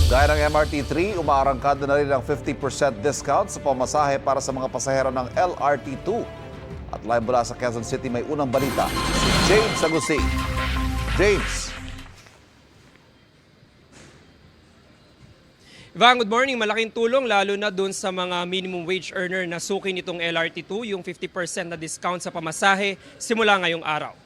Gaya ng MRT3, umaarangkada na rin ang 50% discount sa pamasahe para sa mga pasahero ng LRT2. At live mula sa Quezon City, may unang balita, si James Agustin. James. Ivan, good morning. Malaking tulong lalo na dun sa mga minimum wage earner na suki nitong LRT2, yung 50% na discount sa pamasahe simula ngayong araw.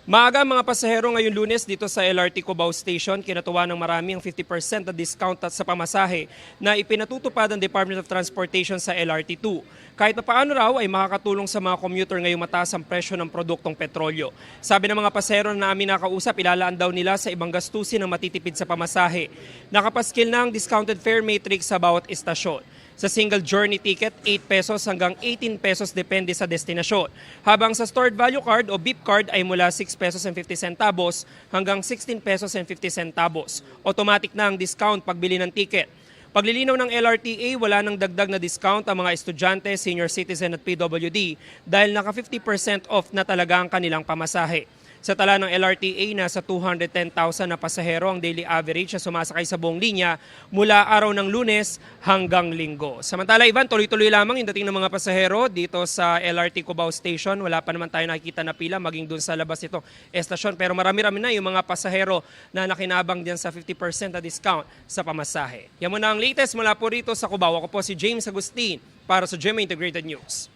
Maaga mga pasahero ngayong Lunes dito sa LRT Cubao Station, kinatuwa ng marami ang 50% na discount sa pamasahe na ipinatutupad ng Department of Transportation sa LRT2. Kahit na paano raw ay makakatulong sa mga commuter ngayong mataas ang presyo ng produktong petrolyo. Sabi ng mga pasahero na namin nakausap, ilalaan daw nila sa ibang gastusin na matitipid sa pamasahe. Nakapaskil na ang discounted fare matrix sa bawat istasyon. Sa single journey ticket, 8 pesos hanggang 18 pesos depende sa destinasyon. Habang sa stored value card o BIP card ay mula 6 pesos and 50 centavos hanggang 16 pesos and 50 centavos. Automatic na ang discount pagbili ng ticket. Paglilinaw ng LRTA, wala nang dagdag na discount ang mga estudyante, senior citizen at PWD dahil naka 50% off na talaga ang kanilang pamasahe. Sa tala ng LRTA, nasa 210,000 na pasahero ang daily average na sumasakay sa buong linya mula araw ng Lunes hanggang Linggo. Samantala, Ivan, tuloy-tuloy lamang yung dating ng mga pasahero dito sa LRT Cubao Station. Wala pa naman tayo nakikita na pila maging dun sa labas nito estasyon. Pero marami-rami na yung mga pasahero na nakinabang diyan sa 50% na discount sa pamasahe. Yan muna ang latest mula po rito sa Cubao. Ako po si James Agustin para sa GMA Integrated News.